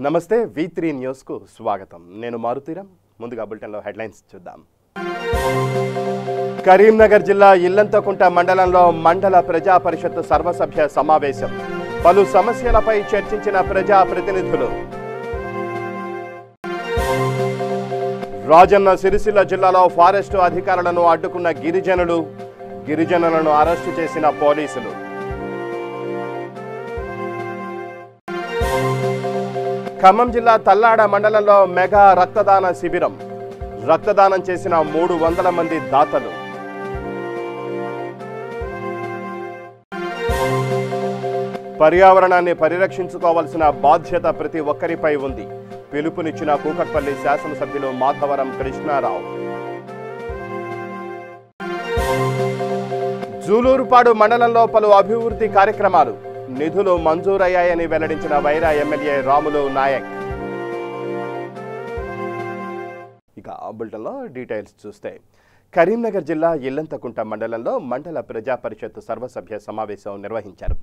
నమస్తే V3 news కు స్వాగతం. నేను మారుతీరం. ముందుగా బులెటిన్ లో హెడ్లైన్స్ చూద్దాం. కరీంనగర్ జిల్లా ఇల్లంతకుంట మండలంలో మండల ప్రజా పరిషత్ సర్వసభ్య సమావేశం. పలు సమస్యలపై చర్చించిన ప్రజా ప్రతినిధులు. రాజన్న సిరిసిల్ల జిల్లాలో ఫారెస్టు అధికారులను అడ్డుకున్న గిరిజనులను అరెస్టు చేసిన పోలీసులు. ఖమ్మం జిల్లా తల్లాడ మండలంలో మెగా రక్తదాన శిబిరం. రక్తదానం చేసిన 300 మంది దాతలు. పర్యావరణాన్ని పరిరక్షించుకోవాల్సిన బాధ్యత ప్రతి ఒక్కరిపై ఉంది. పిలుపునిచ్చిన కూకట్పల్లి శాసనసభ్యులు మాధవరం కృష్ణారావు. జూలూరుపాడు మండలంలో పలు అభివృద్ధి కార్యక్రమాలు. నిధులు మంజూరయ్యాయని వెల్లడించిన వైరా ఎమ్మెల్యే రాములు నాయక్. ఇక బులెటిన్లో డీటెయిల్స్ చూస్తే కరీంనగర్ జిల్లా ఇల్లంతకుంట మండలంలో మండల ప్రజా పరిషత్ సర్వసభ్య సమావేశం నిర్వహించారు.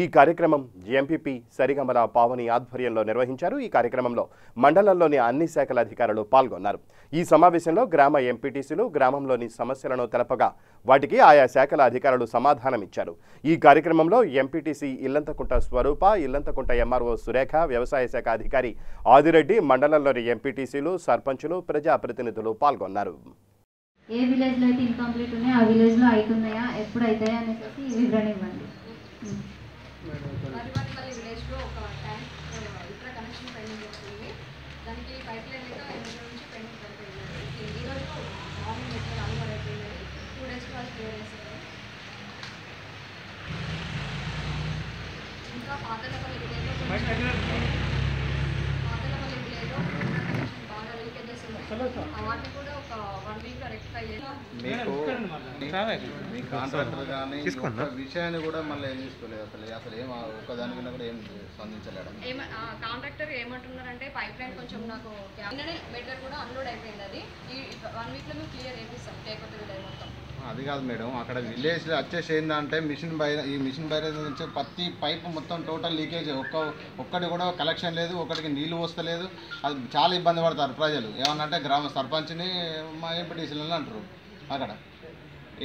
ఈ కార్యక్రమం ఎంపీపీ సరిగమల పావని ఆధ్వర్యంలో నిర్వహించారు. ఈ కార్యక్రమంలో మండలంలోని అన్ని శాఖల అధికారులు పాల్గొన్నారు. ఈ సమావేశంలో గ్రామ ఎంపీటీసీలు గ్రామంలోని సమస్యలను తెలపగా వాటికి ఆయా శాఖల అధికారులు సమాధానమిచ్చారు. ఈ కార్యక్రమంలో ఎంపీటీసీ ఇల్లంతకుంట స్వరూప, ఇల్లంతకుంట ఎంఆర్ఓ సురేఖ, వ్యవసాయ శాఖ అధికారి ఆదిరెడ్డి, మండలంలోని ఎంపీటీసీలు, సర్పంచులు, ప్రజాప్రతినిధులు పాల్గొన్నారు. ఏ విలేజ్లో అయితే ఇన్కంప్లీట్ ఉన్నాయో ఆ విలేజ్లో అవుతున్నాయా, ఎప్పుడు అవుతాయా అనేసి వివరణ ఇవ్వండి. విలేజ్లో ఒక ట్యాంక్ ఇక్కడ కనెక్షన్ పెండింగ్ వస్తుంది. దానికి పైప్ లైన్ అయితే 8 నుంచి పెండింగ్ పడిపోయింది. ఈరోజు మార్నింగ్ ఎట్లా రాను అయిపోయింది. 2 days వాళ్ళు క్లియర్ చేస్తారు. ఇంకా పాతలపల్లి విలేజ్లో బాగా లీకేజెస్ ఉన్నాయి. వాటిని కూడా ఒక 1 week రెక్టిఫై మీ కాంట్రాక్టర్ కానీ విషయాన్ని కూడా మళ్ళీ ఏం తీసుకోలేదు. అసలు ఏం ఒక్కదాని మీద కూడా ఏం స్పందించలేడు. కాంట్రాక్టర్ ఏమంటున్నారంటే పైప్ లైన్ కొంచెం నాకు మెటీరియల్ కూడా అన్లోడ్ అయిపోయింది. అది ఈ 1 weekలో మేము క్లియర్ చేపిస్తాం. టేకొట్టు విలేజ్ మొత్తం. అది కాదు మేడం, అక్కడ విలేజ్లో వచ్చేసి ఏంటంటే ఈ మిషన్ బైరేజ్ నుంచి ప్రతి పైపు మొత్తం టోటల్ లీకేజ్. ఒక్కటి కూడా కలెక్షన్ లేదు, ఒకటికి నీళ్ళు వస్తలేదు. అది చాలా ఇబ్బంది పడతారు ప్రజలు. ఏమన్నంటే గ్రామ సర్పంచ్ని మా ఎంపీటీసీలని అంటారు. అక్కడ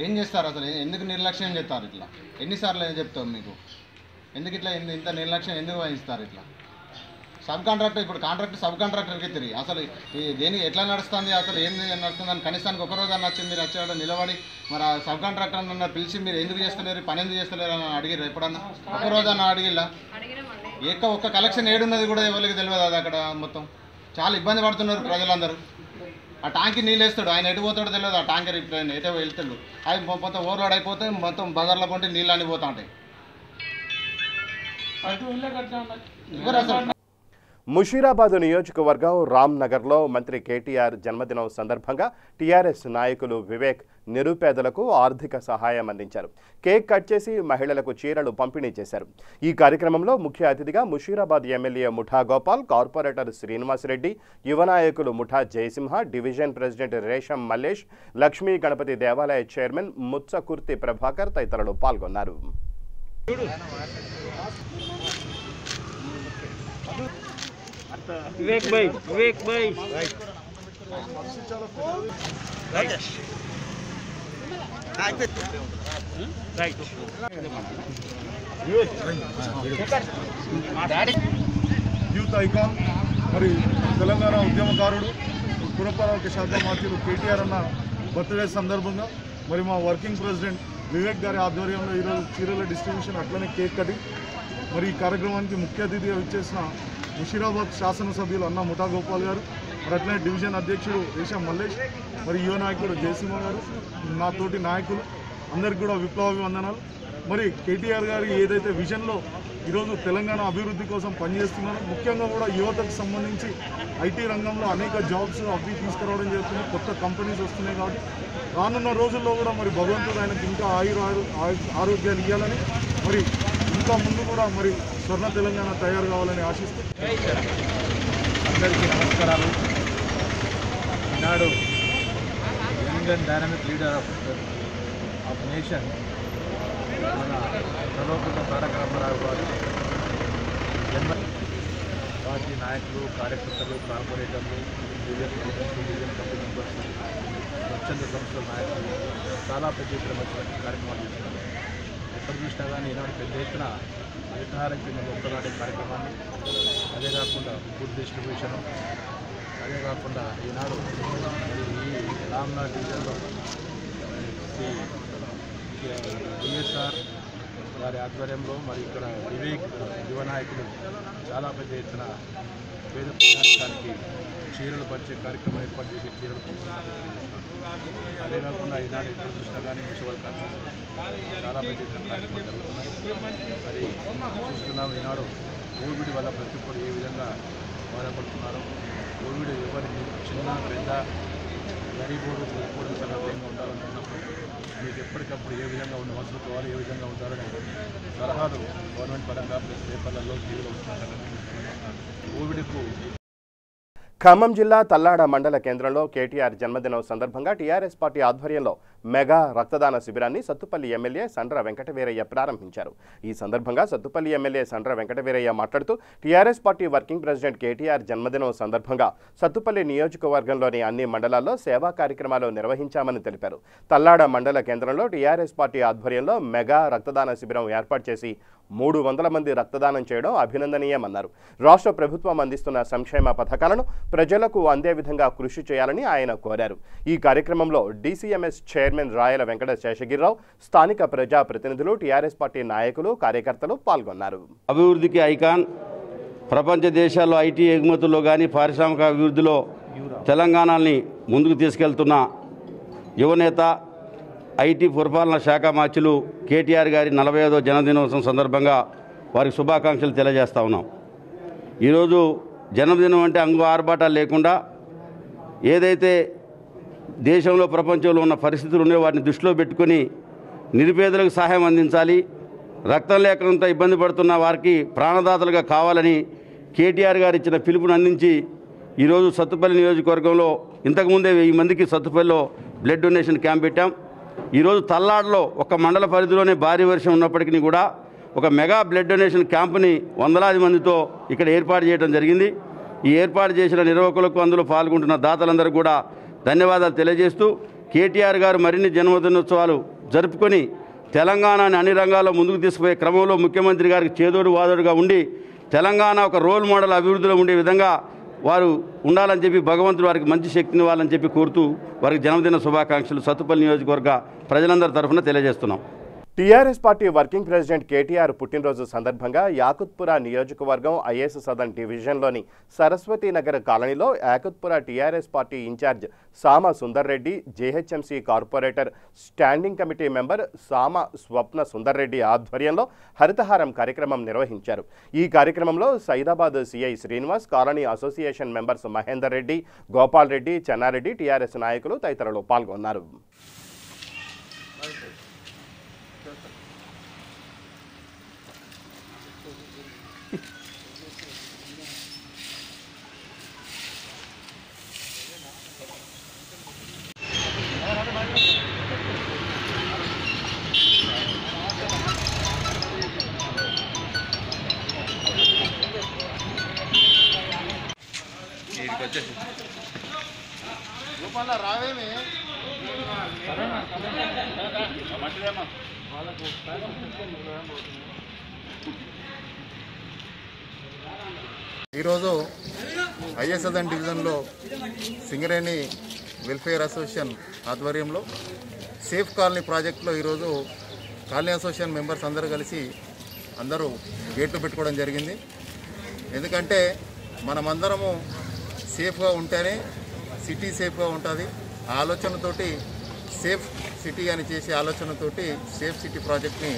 ఏం చేస్తారు అసలు? ఎందుకు నిర్లక్ష్యం చేస్తారు? ఇట్లా ఎన్నిసార్లు ఏం చెప్తాం మీకు? ఎందుకు ఇట్లా ఇంత నిర్లక్ష్యం ఎందుకు వహిస్తారు? ఇట్లా సబ్ కాంట్రాక్టర్, ఇప్పుడు కాంట్రాక్టర్ సబ్ కాంట్రాక్టర్కి తిరిగి అసలు దేనికి ఎట్లా నడుస్తుంది, అసలు ఏం నడుస్తుంది అని కనీసానికి ఒకరోజు అన్న వచ్చి మీరు వచ్చేవాడు నిలబడి మరి ఆ సబ్ కాంట్రాక్టర్ అన్న పిలిచి మీరు ఎందుకు చేస్తలేరు, పని ఎందుకు చేస్తలేరు అని అడిగిరు ఎప్పుడన్నా? ఒకరోజు అన్న అడిగిలా? ఒక్క కలెక్షన్ ఏడున్నది కూడా ఎవరికి తెలియదు. అది అక్కడ మొత్తం చాలా ఇబ్బంది పడుతున్నారు ప్రజలందరూ. ఆ ట్యాంక్కి నీళ్ళు వేస్తాడు, ఆయన ఎటు పోతాడో తెలియదు. ఆ ట్యాంకర్ ఇప్పుడు ఎటో వెళ్తాడు, అది మొత్తం ఓవర్లోడ్ అయిపోతే మొత్తం బజార్లో కొంటే నీళ్ళు అన్ని పోతూ ఉంటాయి. ముషీరాబాద్ నియోజకవర్గం రామ్నగర్లో మంత్రి కేటీఆర్ జన్మదినం సందర్భంగా టీఆర్ఎస్ నాయకులు వివేక్ నిరుపేదలకు ఆర్థిక సహాయం అందించారు. కేక్ కట్ చేసి మహిళలకు చీరలు పంపిణీ చేశారు. ఈ కార్యక్రమంలో ముఖ్య అతిథిగా ముషీరాబాద్ ఎమ్మెల్యే ముఠా గోపాల్, కార్పొరేటర్ శ్రీనివాసరెడ్డి, యువ నాయకులు ముఠా జయసింహ, డివిజన్ ప్రెసిడెంట్ రేషం మల్లేష్, లక్ష్మీ గణపతి దేవాలయ చైర్మన్ ముత్సకుర్తి ప్రభాకర్ తదితరులు పాల్గొన్నారు. विवेक भाई యూత్ ఐకాన్ మరి తెలంగాణ ఉద్యమకారుడు పురపాలక శాఖ మంత్రులు కేటీఆర్ అన్న బర్త్డే సందర్భంగా మరి మా వర్కింగ్ ప్రెసిడెంట్ వివేక్ గారి ఆధ్వర్యంలో ఈరోజు చీరల డిస్ట్రిబ్యూషన్ అట్లనే కేక్ కటింగ్. మరి ఈ కార్యక్రమానికి ముఖ్య అతిథిగా ఇచ్చేసిన ముషీరాబాద్ శాసనసభ్యులు అన్న ముఠా గోపాల్ గారు, మరి అట్లనే డివిజన్ అధ్యక్షుడు రేషం మల్లేష్, మరి యువ నాయకుడు జయసింహ గారు, నాతోటి నాయకులు అందరికీ కూడా విప్లవాభివందనాలు. మరి కేటీఆర్ గారి ఏదైతే విజన్లో ఈరోజు తెలంగాణ అభివృద్ధి కోసం పనిచేస్తున్నారో, ముఖ్యంగా కూడా యువతకు సంబంధించి ఐటీ రంగంలో అనేక జాబ్స్ అవి తీసుకురావడం జరుగుతుంది. కొత్త కంపెనీస్ వస్తున్నాయి. కాబట్టి రానున్న రోజుల్లో కూడా మరి భగవంతుడు ఆయనకు ఇంకా ఆరోగ్యాలు ఇవ్వాలని, మరి ఇంకా ముందు కూడా మరి స్వర్ణ తెలంగాణ తయారు కావాలని ఆశిస్తూ అందరికీ నమస్కారాలు. ఈనాడు young and dynamic leader of nation మన సర్వపల్లి తారక రామారావు గారు పార్టీ నాయకులు, కార్యకర్తలు, కార్పొరేటర్లు, division presidents, division committee members, స్వచ్ఛంద సంస్థల నాయకులు చాలా పెద్ద ఎత్తున కార్యక్రమాలు చేస్తున్నారు. ఎక్కడ చూసినా కానీ ఈనాడు పెద్ద ఎత్తున హరితహారం కింద మొక్కలు నాటే కార్యక్రమాన్ని, అదే కాకుండా ఫుడ్ డిస్ట్రిబ్యూషను, అదే కాకుండా ఈనాడు ఈ రామ్నాథ్ డివిజన్లో వైఎస్ఆర్ వారి ఆధ్వర్యంలో మరి ఇక్కడ వివేక్ యువ నాయకులు చాలా పెద్ద ఎత్తున పేద ప్రజానికానికి చీరలు పంచే కార్యక్రమం ఏర్పాటు చేసి చీరలు పంచుతున్నారు. అదే కాకుండా ఈనాడు ఎక్కడ చూసినా కానీ మున్సిపల్ కార్పొరేషన్ చాలా పెద్ద ఎత్తున కార్యక్రమాలు జరుగుతున్నాయి. మరి చూస్తున్నాం ఈనాడు కోవిడ్ వల్ల ప్రతి ఒక్కరు ఏ విధంగా బాధపడుతున్నారు. కోవిడ్ ఎవరిని చిన్న పెద్ద గరీబోడు కోడి సగతంగా ఉండాలనుకున్నప్పుడు మీకు ఎప్పటికప్పుడు ఏ విధంగా ఉన్న వసతులు కావాలి, ఏ విధంగా ఉండాలని సలహాలు గవర్నమెంట్ పరంగా ప్లస్ పేపర్లలో టీవీలో వస్తున్నారు. కోవిడ్కు ఖమ్మం జిల్లా తల్లాడ మండల కేంద్రంలో కేటీఆర్ జన్మదినం సందర్భంగా టీఆర్ఎస్ పార్టీ ఆధ్వర్యంలో మెగా రక్తదాన శిబిరాన్ని సత్తుపల్లి ఎమ్మెల్యే సండ్ర వెంకటవీరయ్య ప్రారంభించారు. ఈ సందర్భంగా సత్తుపల్లి ఎమ్మెల్యే సండ్ర వెంకటవీరయ్య మాట్లాడుతూ TRS party working president KTR జన్మదినం సందర్భంగా సత్తుపల్లి నియోజకవర్గంలోని అన్ని మండలాల్లో సేవా కార్యక్రమాలు నిర్వహించామని తెలిపారు. తల్లాడ మండల కేంద్రంలో టీఆర్ఎస్ పార్టీ ఆధ్వర్యంలో మెగా రక్తదాన శిబిరం ఏర్పాటు చేసి 300 మంది రక్తదానం చేయడం అభినందనీయమన్నారు. రాష్ట్ర ప్రభుత్వం అందిస్తున్న సంక్షేమ పథకాలను ప్రజలకు అందే విధంగా కృషి చేయాలని ఆయన కోరారు. ఈ కార్యక్రమంలో డీసీఎంఎస్ చైర్మన్ రాయల వెంకట శేషగిరిరావు, స్థానిక ప్రజా ప్రతినిధులు, టీఆర్ఎస్ పార్టీ నాయకులు, కార్యకర్తలు పాల్గొన్నారు. అభివృద్ధికి ఐకాన్, ప్రపంచ దేశాల్లో ఐటీ ఎగుమతుల్లో కానీ పారిశ్రామిక అభివృద్ధిలో తెలంగాణని ముందుకు తీసుకెళ్తున్న యువనేత, ఐటీ పురపాలన శాఖ మంత్రులు కేటీఆర్ గారి 45వ జన్మదినోత్సవం సందర్భంగా వారికి శుభాకాంక్షలు తెలియజేస్తా ఉన్నాం. ఈరోజు జన్మదినం అంటే అంగు ఆర్భాటాలు లేకుండా ఏదైతే దేశంలో ప్రపంచంలో ఉన్న పరిస్థితులు ఉన్నాయో వాటిని దృష్టిలో పెట్టుకొని నిరుపేదలకు సహాయం అందించాలి, రక్తం లేకుండా ఇబ్బంది పడుతున్న వారికి ప్రాణదాతలుగా కావాలని కేటీఆర్ గారు ఇచ్చిన పిలుపును అందించి ఈరోజు సత్తుపల్లి నియోజకవర్గంలో ఇంతకుముందే 1000 మందికి సత్తుపల్లిలో బ్లడ్ డొనేషన్ క్యాంప్ పెట్టాం. ఈరోజు తల్లాడలో ఒక మండల పరిధిలోనే భారీ వర్షం ఉన్నప్పటికీ కూడా ఒక మెగా బ్లడ్ డొనేషన్ క్యాంపుని వందలాది మందితో ఇక్కడ ఏర్పాటు చేయడం జరిగింది. ఈ ఏర్పాటు చేసిన నిర్వాహకులకు, అందులో పాల్గొంటున్న దాతలందరూ కూడా ధన్యవాదాలు తెలియజేస్తూ కేటీఆర్ గారు మరిన్ని జన్మదినోత్సవాలు జరుపుకొని తెలంగాణని అన్ని రంగాల్లో ముందుకు తీసుకుపోయే క్రమంలో ముఖ్యమంత్రి గారికి చేదోడు వాదోడుగా ఉండి తెలంగాణ ఒక రోల్ మోడల్ అభివృద్ధిలో ఉండే విధంగా వారు ఉండాలని చెప్పి భగవంతుడు వారికి మంచి శక్తిని ఇవ్వాలని చెప్పి కోరుతూ వారికి జన్మదిన శుభాకాంక్షలు సత్తుపల్లి నియోజకవర్గ ప్రజలందరి తరఫున తెలియజేస్తున్నాం. TRS party working president KTR పుట్టినరోజు సందర్భంగా యాకుత్పుర నియోజకవర్గం ఐఎస్ సదన్ డివిజన్లోని సరస్వతి నగర్ కాలనీలో యాకుత్పుర టీఆర్ఎస్ పార్టీ ఇన్ఛార్జ్ సామ Sundar Reddy, GHMC corporator standing committee member సామ స్వప్న సుందర్ రెడ్డి ఆధ్వర్యంలో హరితహారం కార్యక్రమం నిర్వహించారు. ఈ కార్యక్రమంలో Saidabad CI Srinivas, colony association members Mahender Reddy, Gopal Reddy, Chennareddy, TRS నాయకులు తదితరులు పాల్గొన్నారు. ఈరోజు ఐఎస్ సదన్ డివిజన్లో సింగరేణి వెల్ఫేర్ అసోసియేషన్ ఆధ్వర్యంలో సేఫ్ కాలనీ ప్రాజెక్టులో ఈరోజు కాలనీ అసోసియేషన్ మెంబర్స్ అందరూ కలిసి గేట్లు పెట్టుకోవడం జరిగింది. ఎందుకంటే మనమందరము సేఫ్గా ఉంటేనే సిటీ సేఫ్గా ఉంటుంది. ఆ ఆలోచనతోటి సేఫ్ సిటీ అని చేసే ఆలోచనతోటి సేఫ్ సిటీ ప్రాజెక్ట్ని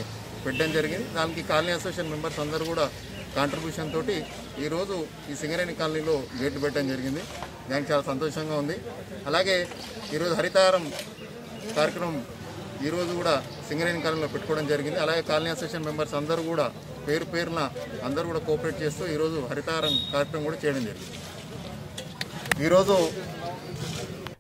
పెట్టడం జరిగింది. దానికి కాలనీ అసోసియేషన్ మెంబర్స్ అందరూ కూడా కాంట్రిబ్యూషన్ తోటి ఈరోజు ఈ సింగరేణి కాలనీలో గేట్లు పెట్టడం జరిగింది. దానికి చాలా సంతోషంగా ఉంది. అలాగే ఈరోజు హరితహారం కార్యక్రమం ఈరోజు కూడా సింగరేణి కాలనీలో పెట్టుకోవడం జరిగింది. అలాగే కాలనీ అసోసియేషన్ మెంబర్స్ అందరూ కూడా పేరు పేరున అందరూ కూడా కోఆపరేట్ చేస్తూ ఈరోజు హరితహారం కార్యక్రమం కూడా చేయడం జరిగింది. ఈరోజు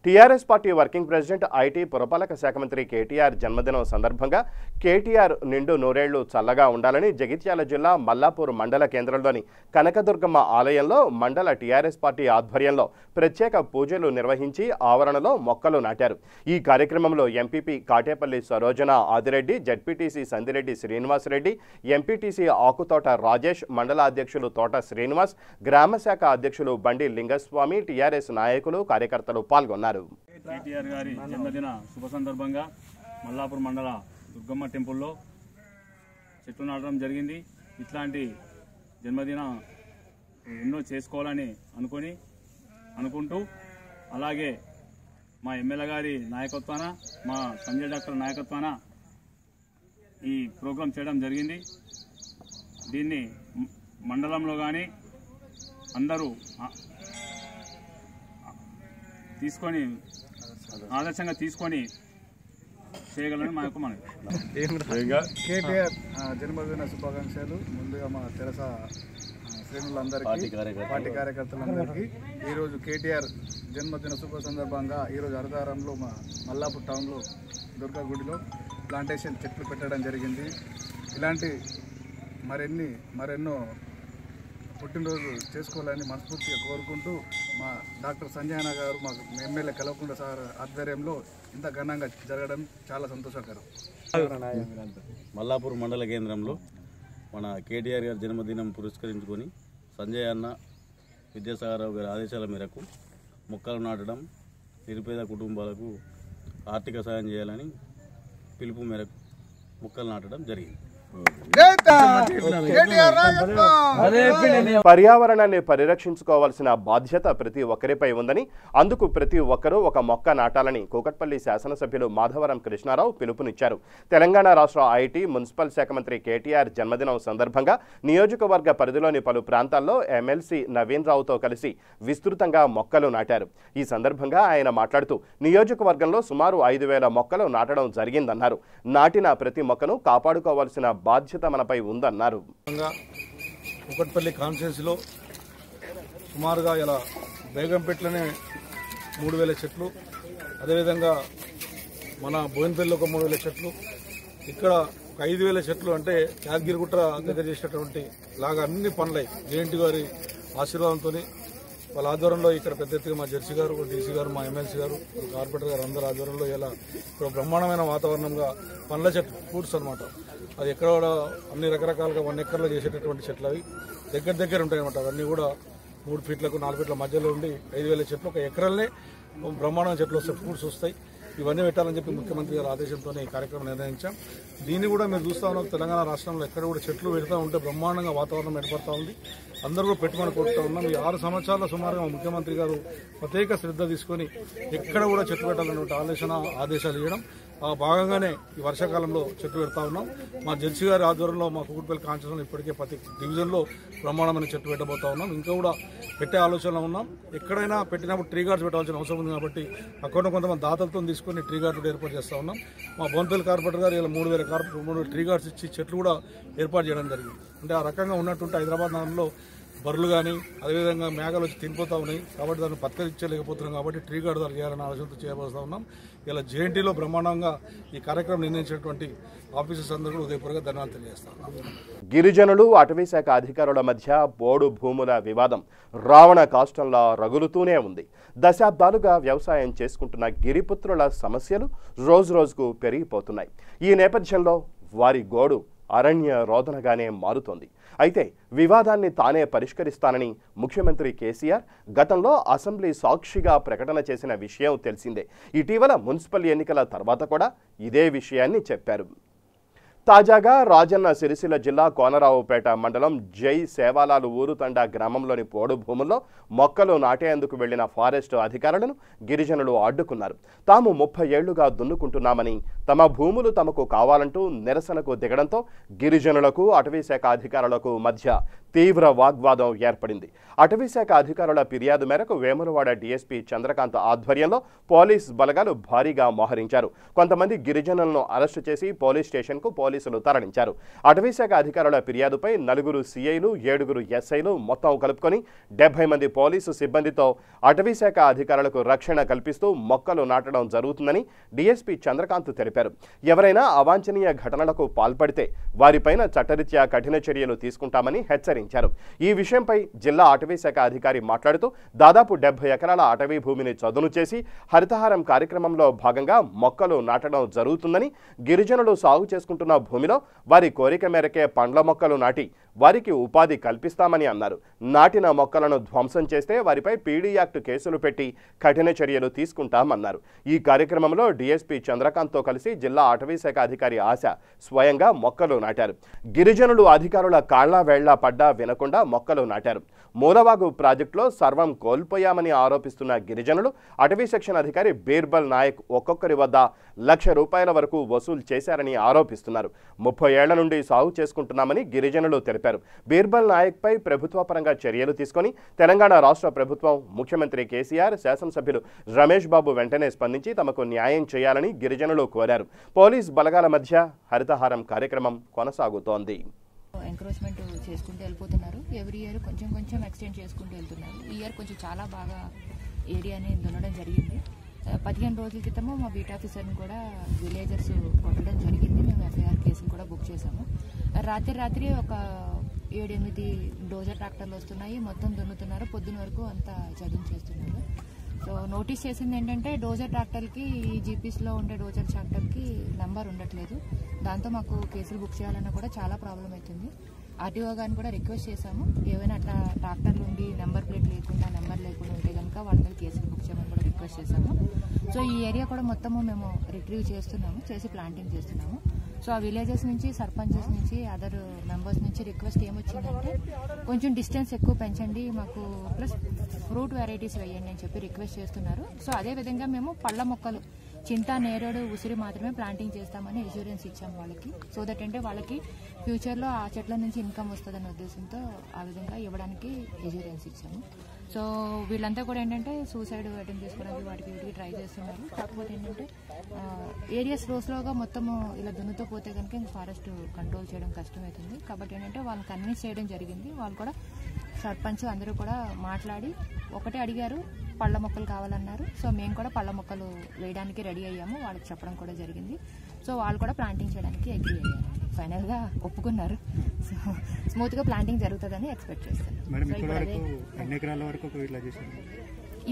TRS party working president IT పురపాలక శాఖ మంత్రి కేటీఆర్ జన్మదినం సందర్భంగా కేటీఆర్ నిండు నూరేళ్లు చల్లగా ఉండాలని జగిత్యాల జిల్లా మల్లాపూర్ మండల కేంద్రంలోని కనకదుర్గమ్మ ఆలయంలో మండల టీఆర్ఎస్ పార్టీ ఆధ్వర్యంలో ప్రత్యేక పూజలు నిర్వహించి ఆవరణలో మొక్కలు నాటారు. ఈ కార్యక్రమంలో MPP Katepalli Sarojana Adireddy, ZPTC Sandireddy Srinivasareddy, MPTC Akutota Rajesh, మండల అధ్యక్షులు తోట శ్రీనివాస్, గ్రామశాఖ అధ్యక్షులు బండి లింగస్వామి, టీఆర్ఎస్ నాయకులు కార్యకర్తలు పాల్గొన్నారు. కేటీఆర్ గారి జన్మదిన శుభ సందర్భంగా మల్లాపూర్ మండల దుర్గమ్మ టెంపుల్లో చెట్లు నాటడం జరిగింది. ఇట్లాంటి జన్మదిన ఎన్నో చేసుకోవాలని అనుకుంటూ అలాగే మా ఎమ్మెల్యే గారి నాయకత్వాన, మా సంజయ్ డాక్టర్ నాయకత్వాన ఈ ప్రోగ్రాం చేయడం జరిగింది. దీన్ని మండలంలో కానీ అందరూ ఆదర్శంగా తీసుకొని చేయగలని మా యొక్క మనవి. కేటీఆర్ జన్మదిన శుభాకాంక్షలు. ముందుగా మా తెరస శ్రేణులందరికీ, పార్టీ కార్యకర్తలందరికీ ఈరోజు కేటీఆర్ జన్మదిన శుభ సందర్భంగా ఈరోజు అరదారంలో మా మల్లాపూర్ టౌన్లో దుర్గా గుడిలో ప్లాంటేషన్ చెట్లు పెట్టడం జరిగింది. ఇలాంటి మరెన్నో పుట్టినరోజు చేసుకోవాలని మనస్ఫూర్తిగా కోరుకుంటూ మా డాక్టర్ సంజయన గారు, మా ఎమ్మెల్యే కల్వకుంట్ల సార్ ఆధ్వర్యంలో ఇంత ఘనంగా జరగడం చాలా సంతోషకరం. మల్లాపూర్ మండల కేంద్రంలో మన కేటీఆర్ గారి జన్మదినం పురస్కరించుకొని సంజయ్ అన్న, విద్యాసాగరరావు గారి ఆదేశాల మేరకు మొక్కలు నాటడం, నిరుపేద కుటుంబాలకు ఆర్థిక సాయం చేయాలని పిలుపు మేరకు మొక్కలు నాటడం జరిగింది. పర్యావరణాన్ని పరిరక్షించుకోవాల్సిన బాధ్యత ప్రతి ఒక్కరిపై ఉందని, అందుకు ప్రతి ఒక్కరూ ఒక మొక్క నాటాలని కూకట్పల్లి శాసనసభ్యులు మాధవరం కృష్ణారావు పిలుపునిచ్చారు. తెలంగాణ రాష్ట్ర ఐటీ, మున్సిపల్ శాఖ మంత్రి కేటీఆర్ జన్మదినం సందర్భంగా నియోజకవర్గ పరిధిలోని పలు ప్రాంతాల్లో ఎమ్మెల్సీ నవీన్ రావుతో కలిసి విస్తృతంగా మొక్కలు నాటారు. ఈ సందర్భంగా ఆయన మాట్లాడుతూ నియోజకవర్గంలో సుమారు 5,000 మొక్కలు నాటడం జరిగిందన్నారు. నాటిన ప్రతి మొక్కను కాపాడుకోవాల్సిన బాధ్యత మనపై ఉందన్నారు. కూకట్పల్లి కాన్స్టిట్యున్సీలో సుమారుగా ఇలా బేగంపేటలోనే 3,000 చెట్లు, అదేవిధంగా మన బోయినపల్లిలో ఒక 3,000 చెట్లు, ఇక్కడ 5,000 చెట్లు అంటే యాదగిరిగుట్ట దగ్గర చేసినటువంటి లాగా అన్ని పనులై జేఎన్టీ గారి ఆశీర్వాదంతో వాళ్ళ ఆధ్వర్యంలో ఇక్కడ పెద్ద ఎత్తుగా మా జడ్సీ గారు, డీసీ గారు, మా ఎమ్మెల్సీ గారు, కార్పొరేటర్ గారు అందరి ఆధ్వర్యంలో ఇలా ఇప్పుడు బ్రహ్మాండమైన వాతావరణంగా పండ్ల చెట్లు, ఫ్రూట్స్ అనమాట. అది ఎక్కడ కూడా అన్ని రకరకాలుగా 1 ఎకర్లో చేసేటటువంటి చెట్లు అవి దగ్గర ఉంటాయి అనమాట. అవన్నీ కూడా 3 ఫీట్లకు 4 ఫీట్ల మధ్యలో ఉండి 5,000 చెట్లు, 1 ఎకరాలనే బ్రహ్మాండమైన చెట్లు వస్తాయి, ఫ్రూట్స్ వస్తాయి. ఇవన్నీ పెట్టాలని చెప్పి ముఖ్యమంత్రి గారి ఆదేశంతో ఈ కార్యక్రమం నిర్ణయించాం. దీన్ని కూడా మీరు చూస్తూ ఉన్నాం, తెలంగాణ రాష్ట్రంలో ఎక్కడ కూడా చెట్లు పెడతా ఉంటే బ్రహ్మాండంగా వాతావరణం ఏర్పడుతూ ఉంది. అందరూ కూడా పెట్టుమని కోరుతూ ఉన్నాం. ఈ 6 సంవత్సరాల సుమారుగా ముఖ్యమంత్రి గారు ప్రత్యేక శ్రద్ధ తీసుకొని ఎక్కడ కూడా చెట్లు పెట్టాలనే ఆదేశాలు ఇవ్వడం, ఆ భాగంగానే ఈ వర్షాకాలంలో చెట్లు పెడతా ఉన్నాం. మా జడ్సీ గారి ఆధ్వర్యంలో మా కూకట్పల్లి కాన్స్టిట్యూన్సీలో ఇప్పటికే ప్రతి డివిజన్లో బ్రహ్మాండమైన చెట్లు పెట్టబోతా ఉన్నాం. ఇంకా కూడా పెట్టే ఆలోచనలో ఉన్నాం. ఎక్కడైనా పెట్టినప్పుడు ట్రీ గార్డ్స్ పెట్టాల్సిన అవసరం ఉంది కాబట్టి అక్కడ కొంతమంది దాతలతో తీసుకొని ట్రీ గార్డు ఏర్పాటు చేస్తూ ఉన్నాం. మా బోన్పల్లి కార్పొరేటర్ గారు ఇలా 3,000 ట్రీ గార్డ్స్ ఇచ్చి చెట్లు కూడా ఏర్పాటు చేయడం జరిగింది. అంటే ఆ రకంగా ఉన్నట్టుంటే హైదరాబాద్ నగరంలో బర్రెలు కానీ అదేవిధంగా మేఘాలు వచ్చి తినిపోతూ ఉన్నాయి కాబట్టి దాన్ని పత్కరించలేకపోతున్నాం కాబట్టి ట్రీ గార్డు ద్వారా చేయాలనే ఆలోచనతో చేయబోస్తూ ఉన్నాం. ఇలా జేఎన్టీలో బ్రహ్మాండంగా ఈ కార్యక్రమం నిర్ణయించినటువంటి ఆఫీసర్స్ అందరూ కూడా ఉదయపూర్వక ధన్యవాదాలు తెలియజేస్తాం. గిరిజనులు, అటవీశాఖ అధికారుల మధ్య పోడు భూముల వివాదం రావణ కాష్టంలా రగులుతూనే ఉంది. దశాబ్దాలుగా వ్యవసాయం చేసుకుంటున్న గిరిపుత్రుల సమస్యలు రోజురోజుకు పెరిగిపోతున్నాయి. ఈ నేపథ్యంలో వారి గోడు అరణ్య రోదనగానే మారుతోంది. అయితే వివాదాన్ని తానే పరిష్కరిస్తానని ముఖ్యమంత్రి కేసీఆర్ గతంలో అసెంబ్లీ సాక్షిగా ప్రకటన చేసిన విషయం తెలిసిందే. ఇటీవల మున్సిపల్ ఎన్నికల తర్వాత కూడా ఇదే విషయాన్ని చెప్పారు. తాజాగా రాజన్న సిరిసిల్ల జిల్లా కోనరావుపేట మండలం జై సేవాలాలు ఊరుతండ గ్రామంలోని పోడు భూముల్లో మొక్కలు నాటేందుకు వెళ్లిన ఫారెస్ట్ అధికారులను గిరిజనులు అడ్డుకున్నారు. తాము 30 ఏళ్లుగా దున్నుకుంటున్నామని, తమ భూములు తమకు కావాలంటూ నిరసనకు దిగడంతో గిరిజనులకు అటవీశాఖ అధికారులకు మధ్య తీవ్ర వాగ్వాదం ఏర్పడింది. అటవీశాఖ అధికారుల ఫిర్యాదు మేరకు వేములవాడ డీఎస్పీ చంద్రకాంత్ ఆధ్వర్యంలో పోలీస్ బలగాలు భారీగా మోహరించారు. కొంతమంది గిరిజనులను అరెస్టు చేసి పోలీస్ స్టేషన్కు పోలీసులు తరలించారు. అటవీశాఖ అధికారుల ఫిర్యాదుపై 4 సీఐలు 7 ఎస్ఐలు మొత్తం కలుపుకొని 70 మంది పోలీసు సిబ్బందితో అటవీశాఖ అధికారులకు రక్షణ కల్పిస్తూ మొక్కలు నాటడం జరుగుతుందని డీఎస్పీ చంద్రకాంత్ తెలిపారు. ఎవరైనా అవాంఛనీయ ఘటనలకు పాల్పడితే వారిపైన చట్టరీత్యా కఠిన చర్యలు తీసుకుంటామని హెచ్చరించారు. ఈ విషయంపై జిల్లా అటవీశాఖ అధికారి మాట్లాడుతూ దాదాపు 70 ఎకరాల అటవీ భూమిని చదును చేసి హరితహారం కార్యక్రమంలో భాగంగా మొక్కలు నాటడం జరుగుతుందని, గిరిజనులు సాగు చేసుకుంటున్న భూమిలో వారి కోరిక మేరకే పండ్ల మొక్కలు నాటి వారికి ఉపాధి కల్పిస్తామని అన్నారు. నాటిన మొక్కలను ధ్వంసం చేస్తే వారిపై పీడీ యాక్ట్ కేసులు పెట్టి కఠిన చర్యలు తీసుకుంటామన్నారు. ఈ కార్యక్రమంలో డీఎస్పీ చంద్రకాంత్తో కలిసి జిల్లా అటవీశాఖ అధికారి ఆశ స్వయంగా మొక్కలు నాటారు. గిరిజనులు అధికారుల కాళ్ల వేళ్ల పడ్డా వినకుండా మొక్కలు నాటారు. మూలవాగు ప్రాజెక్టులో సర్వం కోల్పోయామని ఆరోపిస్తున్న గిరిజనులు అటవీ సెక్షన్ అధికారి బీర్బల్ నాయక్ ఒక్కొక్కరి వద్ద ₹1,00,000 వరకు వసూలు చేశారని ఆరోపిస్తున్నారు. 30 ఏళ్ల నుండి సాగు చేసుకుంటున్నామని గిరిజనులు తెలిపారు. బీర్బల్ నాయక్పై ప్రభుత్వపరంగా చర్యలు తీసుకొని తెలంగాణ రాష్ట్ర ప్రభుత్వం, ముఖ్యమంత్రి కేసీఆర్, శాసనసభ్యులు రమేష్ బాబు వెంటనే స్పందించి తమకు న్యాయం చేయాలని గిరిజనులు కోరారు. పోలీస్ బలగాల మధ్య హరితహారం కార్యక్రమం కొనసాగుతోంది. ఎంక్రోచ్మెంట్ చేసుకుంటూ వెళ్ళిపోతున్నారు. ఎవ్రీ ఇయర్ కొంచెం కొంచెం ఎక్స్టెండ్ చేసుకుంటూ వెళ్తున్నారు. ఈ ఇయర్ కొంచెం చాలా బాగా ఏరియాని దున్నడం జరిగింది. 15 రోజుల క్రితము మా బీట్ ఆఫీసర్ని కూడా విలేజర్స్ కొట్టడం జరిగింది. మేము ఎఫ్ఐఆర్ కేసులు కూడా బుక్ చేశాము. రాత్రి ఒక 7-8 డోజర్ ట్రాక్టర్లు వస్తున్నాయి, మొత్తం దున్నుతున్నారు. పొద్దున వరకు అంతా చదువు చేస్తున్నారు. సో నోటీస్ చేసింది ఏంటంటే డోజర్ ట్రాక్టర్కి, ఈ జీపీస్లో ఉండే డోజర్ ట్రాక్టర్కి నెంబర్ ఉండట్లేదు. దాంతో మాకు కేసులు బుక్ చేయాలన్నా కూడా చాలా ప్రాబ్లం అవుతుంది. ఆర్టీఓ గారిని కూడా రిక్వెస్ట్ చేశాము, ఏమైనా అట్లా ట్రాక్టర్లు ఉండి నెంబర్ ప్లేట్ లేకుండా ఉంటే కనుక వాళ్ళ మీద కేసులు బుక్ చేయమని కూడా రిక్వెస్ట్ చేశాము. సో ఈ ఏరియా కూడా మొత్తము మేము రిట్రీవ్ చేసి ప్లాంటింగ్ చేస్తున్నాము. సో ఆ విలేజెస్ నుంచి, సర్పంచెస్ నుంచి, అదర్ మెంబర్స్ నుంచి రిక్వెస్ట్ ఏమొచ్చిందంటే కొంచెం డిస్టెన్స్ ఎక్కువ పెంచండి, మాకు ప్లస్ ఫ్రూట్ వెరైటీస్ వేయండి అని చెప్పి రిక్వెస్ట్ చేస్తున్నారు. సో అదేవిధంగా మేము పళ్ళ మొక్కలు, చింత, నేరేడు, ఉసిరి మాత్రమే ప్లాంటింగ్ చేస్తామని ఎష్యూరెన్స్ ఇచ్చాము వాళ్ళకి. సో దట్ అంటే వాళ్ళకి ఫ్యూచర్లో ఆ చెట్ల నుంచి ఇన్కమ్ వస్తుందనే ఉద్దేశంతో ఆ విధంగా ఇవ్వడానికి ఎష్యూరెన్స్ ఇచ్చాము. సో వీళ్ళంతా కూడా ఏంటంటే సూసైడ్ అటెంప్ట్ చేసుకోవడానికి వాటికి ట్రై చేస్తున్నారు. కాకపోతే ఏంటంటే ఏరియా స్లోగా మొత్తము ఇలా దున్నుతో పోతే కనుక ఫారెస్ట్ కంట్రోల్ చేయడం కష్టమవుతుంది. కాబట్టి ఏంటంటే వాళ్ళని కన్విన్స్ చేయడం జరిగింది. వాళ్ళు కూడా సర్పంచ్ అందరూ కూడా మాట్లాడి ఒకటే అడిగారు, పళ్ళ మొక్కలు కావాలన్నారు. సో మేము కూడా పళ్ళ మొక్కలు వేయడానికి రెడీ అయ్యాము, వాళ్ళకి చెప్పడం కూడా జరిగింది. సో వాళ్ళు కూడా ప్లాంటింగ్ చేయడానికి అగ్రీ అయ్యారు. ఫైనల్గా ఒప్పుకున్నారు. సో స్మూత్గా ప్లాంటింగ్ జరుగుతుందని ఎక్స్పెక్ట్ చేస్తాను.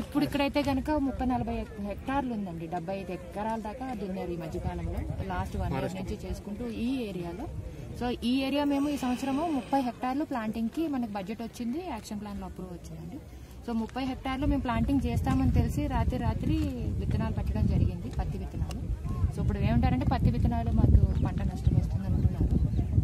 ఇప్పుడు ఇక్కడైతే కనుక 30-40 హెక్టార్లు ఉందండి. 75 ఎకరాల దాకా దున్నారు ఈ మధ్యకాలంలో, లాస్ట్ 1 ఇయర్ నుంచి చేసుకుంటూ ఈ ఏరియాలో. సో ఈ ఏరియా మేము ఈ సంవత్సరము 30 హెక్టార్లు ప్లాంటింగ్కి మనకు బడ్జెట్ వచ్చింది, యాక్షన్ ప్లాన్లో అప్రూవ్ వచ్చిందండి. సో 30 హెక్టార్లు మేము ప్లాంటింగ్ చేస్తామని తెలిసి రాత్రి విత్తనాలు పెట్టడం జరిగింది, పత్తి విత్తనాలు. సో ఇప్పుడు ఏమంటారంటే పత్తి విత్తనాలు మాకు పంట నష్టం వస్తుంది అంటున్నారు.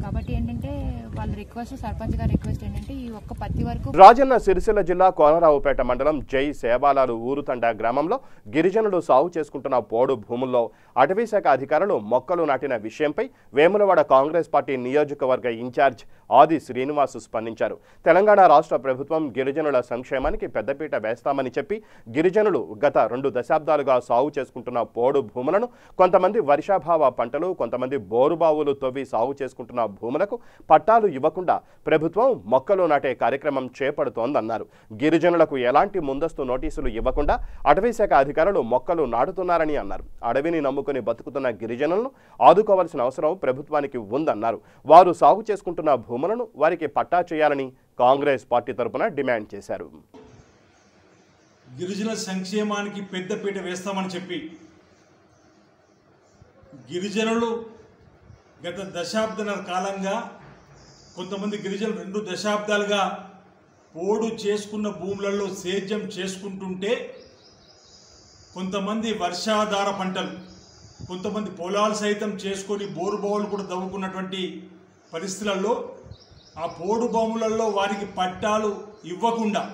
కాబట్టి ఏంటంటే వాళ్ళ రిక్వెస్ట్, సర్పంచ్ గారి రిక్వెస్ట్ ఏంటంటే ఈ ఒక్క పత్తి వరకు. రాజన్న సిరిసిల్ల జిల్లా కోనరావుపేట మండలం జై సేవాలాలు ఊరుతండా గ్రామంలో గిరిజనులు సాగు చేసుకుంటున్న పోడు భూముల్లో అటవీశాఖ అధికారులు మొక్కలు నాటిన విషయంపై వేములవాడ కాంగ్రెస్ పార్టీ నియోజకవర్గ ఇన్ఛార్జ్ ఆది శ్రీనివాస్ స్పందించారు. తెలంగాణ రాష్ట్ర ప్రభుత్వం గిరిజనుల సంక్షేమానికి పెద్దపీట వేస్తామని చెప్పి గిరిజనులు గత 2 దశాబ్దాలుగా సాగు చేసుకుంటున్న పోడు భూములను, కొంతమంది వర్షాభావ పంటలు, కొంతమంది బోరుబావులు తవ్వి సాగు చేసుకుంటున్న భూములకు పట్టాలు ఇవ్వకుండా ప్రభుత్వం మొక్కలు నాటే కార్యక్రమం చేపడుతోందన్నారు. గిరిజనులకు ఎలాంటి ముందస్తు నోటీసులు ఇవ్వకుండా అటవీశాఖ అధికారులు మొక్కలు నాటుతున్నారని అన్నారు. అడవిని నమ్ముకుని బతుకుతున్న గిరిజనులను ఆదుకోవాల్సిన అవసరం ప్రభుత్వానికి ఉందన్నారు. వారు సాగు చేసుకుంటున్న భూములను వారికి పట్టా చేయాలని కాంగ్రెస్ పార్టీ తరపున డిమాండ్ చేశారు. గిరిజన సంక్షేమానికి పెద్దపీట వేస్తామని చెప్పి గిరిజనులు గత దశాబ్దాల కాలంగా, కొంతమంది గిరిజనులు 2 దశాబ్దాలుగా పోడు చేసుకున్న భూములలో సేద్యం చేసుకుంటుంటే, కొంతమంది వర్షాధార పంటలు, కొంతమంది పొలాలు సైతం చేసుకొని బోరుబావులు కూడా తవ్వుకున్నటువంటి పరిస్థితులలో ఆ పోడు భూములలో వారికి పట్టాలు ఇవ్వకుండా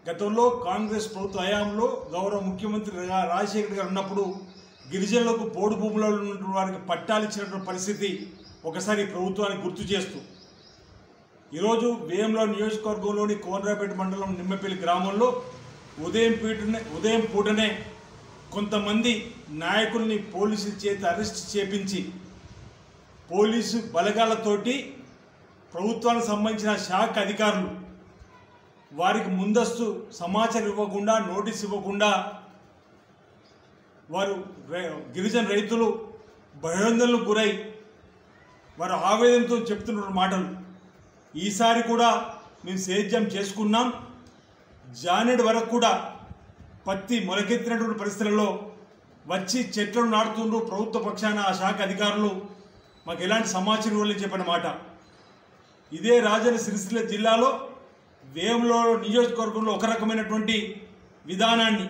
గతంలో కాంగ్రెస్ ప్రభుత్వ హయాంలో గౌరవ ముఖ్యమంత్రి రాజశేఖర్ గారు ఉన్నప్పుడు గిరిజనులకు పోడు భూములలో ఉన్న వారికి పట్టాలు ఇచ్చినటువంటి పరిస్థితి ఒకసారి ప్రభుత్వానికి గుర్తు చేస్తూ, ఈరోజు వేములవాడ నియోజకవర్గంలోని కోనరావుపేట మండలం నిమ్మపల్లి గ్రామంలో ఉదయం పూటనే కొంతమంది నాయకుల్ని పోలీసుల చేత అరెస్ట్ చేపించి పోలీసు బలగాలతోటి ప్రభుత్వానికి సంబంధించిన శాఖ అధికారులు వారికి ముందస్తు సమాచారం ఇవ్వకుండా, నోటీస్ ఇవ్వకుండా వారు గిరిజన రైతులు భయోందనలకు గురై వారు ఆవేదనతో చెప్తున్న మాటలు. ఈసారి కూడా మేము సేద్యం చేసుకున్నాం. జానేడు వరకు కూడా పత్తి మొలకెత్తినటువంటి పరిస్థితులలో వచ్చి చెట్లను నాటుతుండ్రు ప్రభుత్వ పక్షాన ఆ శాఖ అధికారులు. మాకు ఎలాంటి సమాచారం ఇవ్వాలని చెప్పిన మాట. ఇదే రాజన్న సిరిసిల్ల జిల్లాలో వేములవాడ నియోజకవర్గంలో ఒక రకమైనటువంటి విధానాన్ని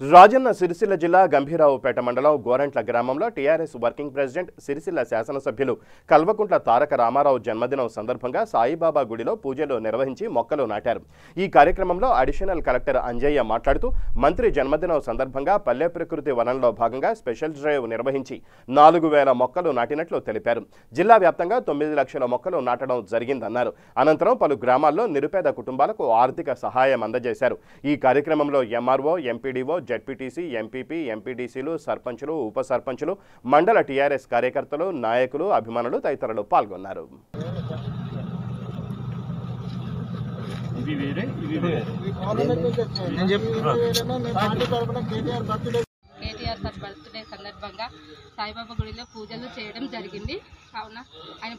రాజన్న సిరిసిల్ల జిల్లా గంభీరావుపేట మండలం గోరంట్ల గ్రామంలో టీఆర్ఎస్ వర్కింగ్ ప్రెసిడెంట్, సిరిసిల్ల శాసనసభ్యులు కల్వకుంట్ల తారక రామారావు జన్మదినం సందర్భంగా సాయిబాబా గుడిలో పూజలు నిర్వహించి మొక్కలు నాటారు. ఈ కార్యక్రమంలో అడిషనల్ కలెక్టర్ అంజయ్య మాట్లాడుతూ మంత్రి జన్మదినం సందర్భంగా పల్లె ప్రకృతి వనంలో భాగంగా స్పెషల్ డ్రైవ్ నిర్వహించి 4000 మొక్కలు నాటినట్లు తెలిపారు. జిల్లా వ్యాప్తంగా 9 లక్షల మొక్కలు నాటడం జరిగిందన్నారు. అనంతరం పలు గ్రామాల్లో నిరుపేద కుటుంబాలకు ఆర్థిక సహాయం అందజేశారు. ఈ కార్యక్రమంలో ఎంఆర్ఓ, ఎంపీడీఓ, జెడ్పీటీసీ, ఎంపీపీ, ఎంపీడీసీలు, సర్పంచులు, ఉప సర్పంచులు, మండల టీఆర్ఎస్ కార్యకర్తలు, నాయకులు, అభిమానులు తదితరులు పాల్గొన్నారు. కేటీఆర్ సార్ బర్త్డే సందర్భంగా సాయిబాబా గుడిలో పూజలు చేయడం జరిగింది. కావున ఆయన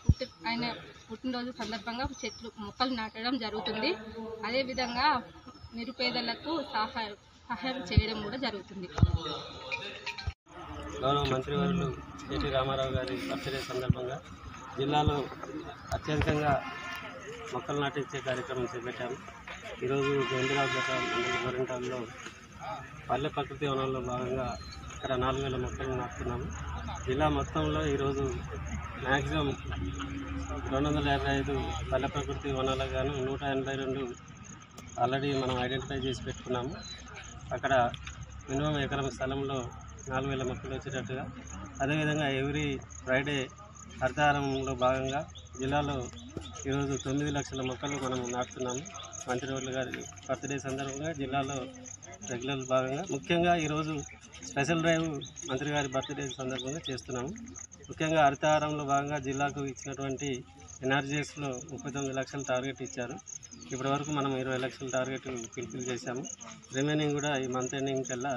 పుట్టినరోజు సందర్భంగా మొక్కలు నాటడం జరుగుతుంది. అదేవిధంగా నిరుపేదలకు సహాయం చేయడం కూడా జరుగుతుంది. గౌరవ మంత్రివర్యులు కేటీ రామారావు గారి బర్త్డే సందర్భంగా జిల్లాలో అత్యధికంగా మొక్కలు నాటించే కార్యక్రమం చేపట్టాము. ఈరోజు గంభీరావుపేట మండలం గోరంట్లలో పల్లె ప్రకృతి వనంలో భాగంగా ఇక్కడ 4000 మొక్కలు నాటుతున్నాము. జిల్లా మొత్తంలో ఈరోజు మ్యాక్సిమం 255 పల్లె ప్రకృతి వనాలకు గాను 182 ఆల్రెడీ మనం ఐడెంటిఫై చేసి పెట్టుకున్నాము. అక్కడ మినిమం ఎకరం స్థలంలో 4000 మొక్కలు వచ్చేటట్టుగా, అదేవిధంగా ఎవ్రీ ఫ్రైడే హరితహారంలో భాగంగా జిల్లాలో ఈరోజు 9 లక్షల మొక్కలు మనం నాటుతున్నాము. మంత్రివర్యులు గారి బర్త్డే సందర్భంగా జిల్లాలో రెగ్యులర్ భాగంగా ముఖ్యంగా ఈరోజు స్పెషల్ డ్రైవ్ మంత్రి గారి బర్త్డే సందర్భంగా చేస్తున్నాము. ముఖ్యంగా హరితహారంలో భాగంగా జిల్లాకు ఇచ్చినటువంటి ఎన్ఆర్జీఎస్లో 39 లక్షల టార్గెట్ ఇచ్చారు. ఇప్పటి వరకు మనం 20 లక్షల టార్గెట్ ఫుల్ఫిల్ చేశాము. రిమైనింగ్ కూడా ఈ మంత్ ఎండింగ్ కల్లా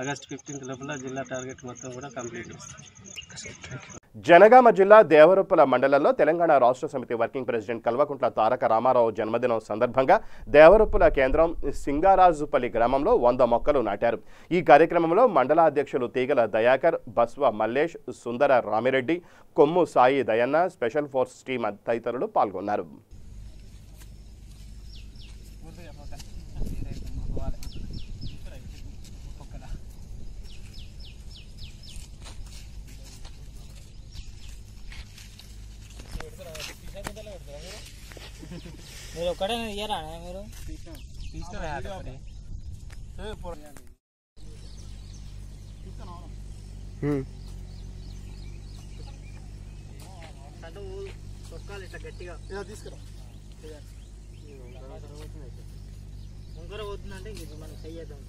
ఆగస్టు 15 లోపల జిల్లా టార్గెట్ మొత్తం కూడా కంప్లీట్ చేస్తాం. జనగామ జిల్లా దేవరొప్పల మండలంలో తెలంగాణ రాష్ట్ర సమితి వర్కింగ్ ప్రెసిడెంట్ కల్వకుంట్ల తారక రామారావు జన్మదినం సందర్భంగా దేవరొప్పల కేంద్రం సింగారాజుపల్లి గ్రామంలో 100 మొక్కలు నాటారు. ఈ కార్యక్రమంలో మండల అధ్యక్షులు తీగల దయాకర్, బస్వ మల్లేష్, సుందర రామిరెడ్డి, కొమ్ము సాయి దయన్న, స్పెషల్ ఫోర్స్ టీం తదితరులు పాల్గొన్నారు. మీరు ఒక్కడే ఇయ్యరా మీరు తొక్కాలి ఇట్లా గట్టిగా తీసుకురా. ముందర పోతుందంటే మనం చెయ్యద్దాం.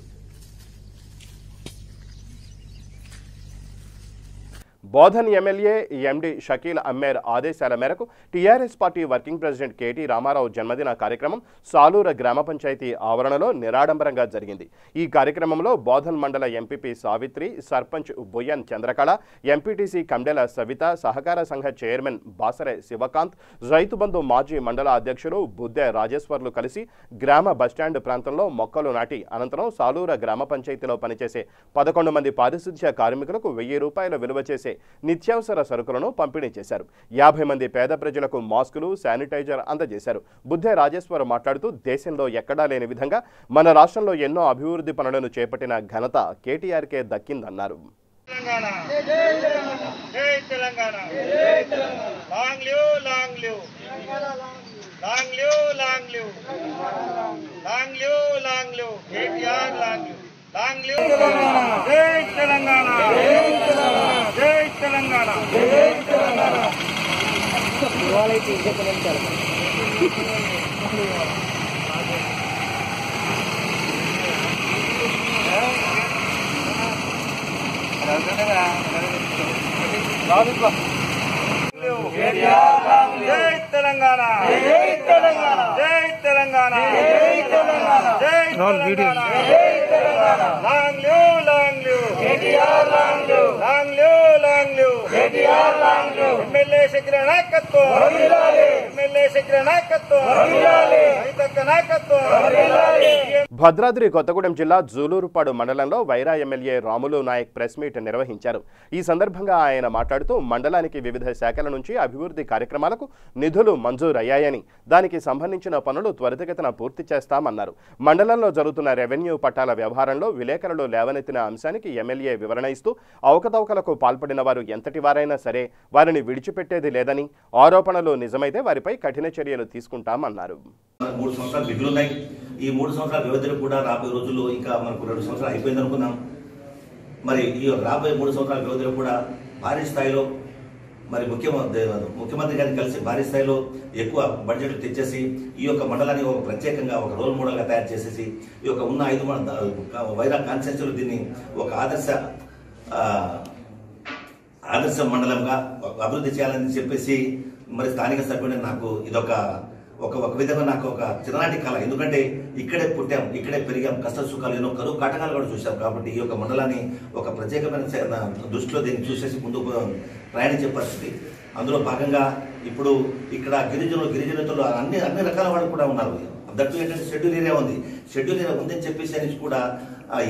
బోధన్ ఎమ్మెల్యే ఎండి షకీల్ అమ్మేర్ ఆదేశాల మేరకు TRS party working president KT Ramarao జన్మదిన కార్యక్రమం సాలూర గ్రామ పంచాయతీ ఆవరణలో నిరాడంబరంగా జరిగింది. ఈ కార్యక్రమంలో బోధన్ మండల ఎంపీపీ సావిత్రి, సర్పంచ్ బొయ్యన్ చంద్రకళ, ఎంపీటీసీ కండెల సవిత, సహకార సంఘ చైర్మన్ బాసరే శివకాంత్, రైతు బంధు మాజీ మండల అధ్యక్షులు బుద్దె రాజేశ్వర్లు కలిసి గ్రామ బస్టాండ్ ప్రాంతంలో మొక్కలు నాటి అనంతరం సాలూర గ్రామ పంచాయతీలో పనిచేసే 11 మంది పారిశుధ్య కార్మికులకు 1000 రూపాయల విలువ చేసే నిత్యావసర సరుకులను పంపిణీ చేశారు. 50 మంది పేద ప్రజలకు మాస్కులు, శానిటైజర్ అందజేశారు. బుద్ధే రాజేశ్వర్ మాట్లాడుతూ దేశంలో ఎక్కడా లేని విధంగా మన రాష్ట్రంలో ఎన్నో అభివృద్ధి పనులను చేపట్టిన ఘనత కేటీఆర్కే దక్కిందన్నారు. లాంగ్ లివ్ జై తెలంగాణ, జై తెలంగాణ, జై తెలంగాణ. జై తెలంగాణ జై తెలంగాణ జై తెలంగాణ జై Telangana long live KTR long live KTR long live MLA శక్తి నాయకత్వం ఎమ్మెల్యే శక్తి నాయకత్వం రైతక్క నాయకత్వం. భద్రాద్రి కొత్తగూడెం జిల్లా జూలూరుపాడు మండలంలో Wyra MLA Ramulu Naik press meet నిర్వహించారు. ఈ సందర్భంగా ఆయన మాట్లాడుతూ మండలానికి వివిధ శాఖల నుంచి అభివృద్ధి కార్యక్రమాలకు నిధులు మంజూరయ్యాయని, దానికి సంబంధించిన పనులు త్వరితగతిన పూర్తి చేస్తామన్నారు. మండలంలో జరుగుతున్న రెవెన్యూ పట్టాల వ్యవహారంలో విలేకరులు లేవనెత్తిన అంశానికి ఎమ్మెల్యే వివరణ ఇస్తూ అవకతవకలకు పాల్పడిన వారు ఎంతటి వారైనా సరే వారిని విడిచిపెట్టేది లేదని, ఆరోపణలు నిజమైతే వారిపై కఠిన చర్యలు తీసుకుంటామన్నారు. 3 సంవత్సరాలు మిగులున్నాయి. ఈ 3 సంవత్సరాల వ్యవధిలో కూడా రాబోయే రోజుల్లో ఇంకా మనకు 2 సంవత్సరాలు అయిపోయింది అనుకున్నాం. మరి ఈ రాబోయే 3 సంవత్సరాల వ్యవధిలో కూడా భారీ స్థాయిలో మరి ముఖ్యమంత్రి గారిని కలిసి భారీ స్థాయిలో ఎక్కువ బడ్జెట్లు తెచ్చేసి ఈ యొక్క మండలాన్ని ఒక ప్రత్యేకంగా ఒక రోల్ మోడల్గా తయారు చేసేసి ఈ యొక్క ఉన్న 5 వైరా కాన్స్టిట్యూన్సీలో దీన్ని ఒక ఆదర్శ మండలంగా అభివృద్ధి చేయాలని చెప్పేసి మరి స్థానిక సభ్యుడు నాకు ఇదొక ఒక విధంగా నాకు ఒక చిన్ననాటి కళ. ఎందుకంటే ఇక్కడే పుట్టాం, ఇక్కడే పెరిగాం, కష్ట సుఖాలు ఎన్నో కరువు కాటకాలు కూడా చూసాం. కాబట్టి ఈ యొక్క మండలాన్ని ఒక ప్రత్యేకమైన దృష్టిలో దీన్ని చూసేసి ముందుకు ప్రయాణించే పరిస్థితి. అందులో భాగంగా ఇప్పుడు ఇక్కడ గిరిజనులు అన్ని రకాల వాళ్ళు కూడా ఉన్నారు. దట్టు ఏంటంటే షెడ్యూల్ ఏరియా ఉంది. షెడ్యూల్ ఏరియా ఉందని చెప్పేసి అని కూడా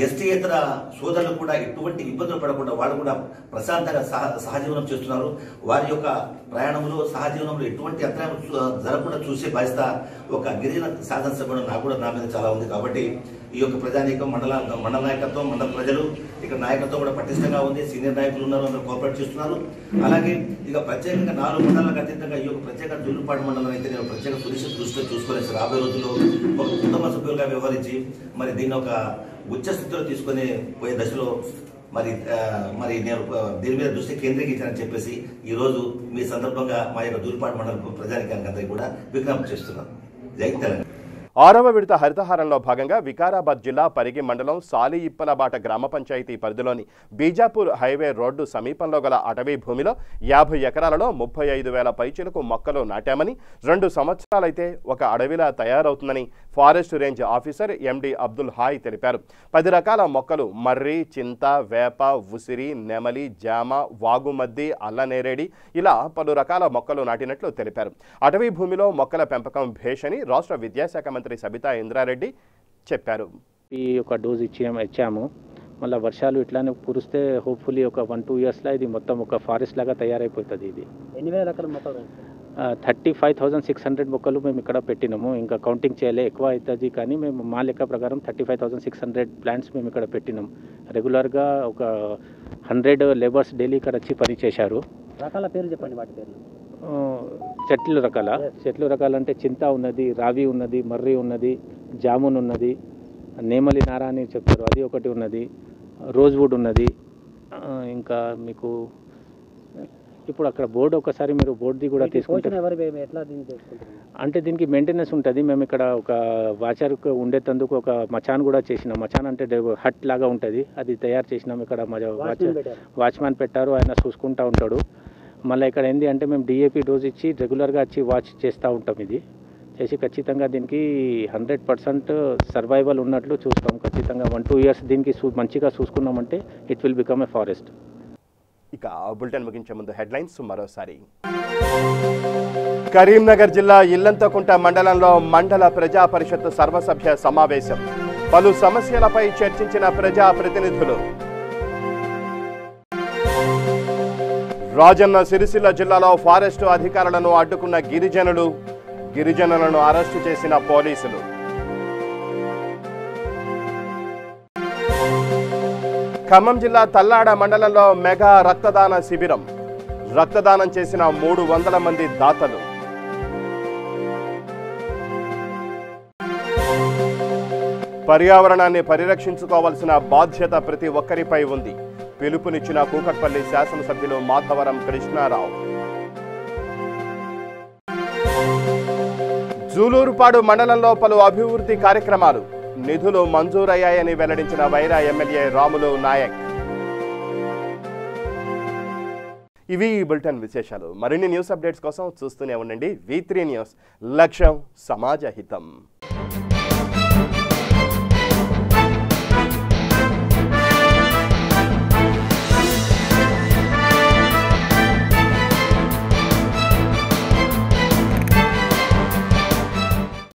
ఎస్టీయేతర సోదరులు కూడా ఎటువంటి ఇబ్బందులు పడకుండా వాళ్ళు కూడా ప్రశాంతంగా సహజీవనం చేస్తున్నారు. వారి యొక్క ప్రయాణంలో సహజీవనంలో ఎటువంటి అంతరాయం జరగకుండా చూసే బాధ్యత ఒక గిరిజన శాసనసభ్యుడు నాకు కూడా నా మీద చాలా ఉంది. కాబట్టి ఈ యొక్క ప్రజానీకం మండల నాయకత్వం, మండల ప్రజలు ఇక్కడ నాయకత్వం కూడా పటిష్టంగా ఉంది. సీనియర్ నాయకులు ఉన్నారు, అందరూ కోఆపరేట్ చేస్తున్నారు. అలాగే ఇక ప్రత్యేకంగా 4 మండలాలకు అతీతంగా ఈ యొక్క ప్రత్యేక జూలూరుపాడు మండలం అయితే నేను ప్రత్యేక సురక్షిత దృష్టిలో చూసుకోలేదు. రాబోయే రోజుల్లో ఒక కుటుంబ సభ్యులుగా వ్యవహరించి మరి దీన్ని ఒక ఉచ్చ స్థితిలో తీసుకుని పోయే దశలో మరి నేను దీని మీద దృష్టి కేంద్రీకరించానని చెప్పేసి ఈ రోజు మీ సందర్భంగా మా యొక్క జూలూరుపాడు మండల ప్రజానికానికి అందరికీ కూడా విజ్ఞప్తి చేస్తున్నాను. జై తెలంగాణ. 6వ విడత హరితహారంలో భాగంగా వికారాబాద్ జిల్లా పరిగి మండలం సాలి ఇప్పలబాట గ్రామ పంచాయతీ పరిధిలోని బీజాపూర్ హైవే రోడ్డు సమీపంలో గల అటవీ భూమిలో 50 ఎకరాలలో 35,000 పైచిలకు మొక్కలు నాటామని, 2 సంవత్సరాలైతే ఒక అడవిలా తయారవుతుందని ఫారెస్ట్ రేంజ్ ఆఫీసర్ ఎండి అబ్దుల్ హాయ్ తెలిపారు. 10 రకాల మొక్కలు మర్రి, చింత, వేప, ఉసిరి, నెమలి, జామ, వాగుమద్ది, అల్లనేరేడి ఇలా పలు రకాల మొక్కలు నాటినట్లు తెలిపారు. అటవీ భూమిలో మొక్కల పెంపకం భేషని రాష్ట్ర విద్యాశాఖ మంత్రి సబితా ఇంద్రారెడ్డి చెప్పారు. ఈ ఒక డోజ్ ఇచ్చాము. మళ్ళీ వర్షాలు ఇట్లానే కురిస్తే హోప్ఫుల్లీ ఒక 1-2 ఇయర్స్లో ఇది మొత్తం ఒక ఫారెస్ట్ లాగా తయారైపోతుంది. ఇది 8,000 మొక్కలు 35,600 మొక్కలు మేము ఇక్కడ పెట్టినాము. ఇంకా కౌంటింగ్ చేయలే, ఎక్కువ అవుతుంది. కానీ మేము మా లెక్క ప్రకారం 35,600 ప్లాంట్స్ మేము ఇక్కడ పెట్టినాం. రెగ్యులర్గా ఒక 100 లేబర్స్ డైలీ ఇక్కడ వచ్చి పని చేశారు. రకాల పేర్లు చెప్పండి, వాటి పేర్లు. చెట్లు రకాలంటే చింత ఉన్నది, రావి ఉన్నది, మర్రి ఉన్నది, జామున్ ఉన్నది, నేమలి నార అని చెప్తారు అది ఒకటి ఉన్నది, రోజ్వుడ్ ఉన్నది. ఇంకా మీకు ఇప్పుడు అక్కడ బోర్డు ఒకసారి మీరు బోర్డుది కూడా తీసుకుంటారు. అంటే దీనికి మెయింటెనెన్స్ ఉంటుంది. మేము ఇక్కడ ఒక వాచర్ ఉండేటందుకు ఒక మచాన్ కూడా చేసినాం. మచాన్ అంటే హట్ లాగా ఉంటుంది, అది తయారు చేసినాం. ఇక్కడ వాచ్మ్యాన్ పెట్టారు, ఆయన చూసుకుంటూ ఉంటాడు. మళ్ళీ ఇక్కడ ఏంటి అంటే మేము డిఏపి డోజ్ ఇచ్చి రెగ్యులర్గా వచ్చి వాచ్ చేస్తూ ఉంటాం. ఇది చేసి ఖచ్చితంగా దీనికి 100% సర్వైవల్ ఉన్నట్లు చూస్తాం. ఖచ్చితంగా 1-2 ఇయర్స్ దీనికి మంచిగా చూసుకున్నామంటే it will become a forest. ఇక బులెటిన్ ముగించే ముందు హెడ్లైన్స్ మరోసారి. కరీంనగర్ జిల్లా ఇల్లంతకుంట మండలంలో మండల ప్రజా పరిషత్ సర్వసభ్య సమావేశం. పలు సమస్యలపై చర్చించిన ప్రజా ప్రతినిధులు. రాజన్న సిరిసిల్ల జిల్లాలో ఫారెస్టు అధికారులను అడ్డుకున్న గిరిజనులను అరెస్టు చేసిన పోలీసులు. ఖమ్మం జిల్లా తల్లాడ మండలంలో మెగా రక్తదాన శిబిరం. రక్తదానం చేసిన 300 మంది దాతలు. పర్యావరణాన్ని పరిరక్షించుకోవాల్సిన బాధ్యత ప్రతి ఒక్కరిపై ఉంది. పిలుపునిచ్చిన కూకట్పల్లి శాసనసభ్యులు మాధవరం కృష్ణారావు. జూలూరుపాడు మండలంలో పలు అభివృద్ధి కార్యక్రమాలు. నిధులు మంజూరయ్యాయని వెల్లడించిన వైరా ఎమ్మెల్యే రాములు నాయక్. ఇవి ఈ బులెటిన్ విశేషాలు. మరిన్ని న్యూస్ అప్డేట్స్ కోసం చూస్తూనే ఉండండి V3 న్యూస్. లక్ష్యం సమాజ హితం.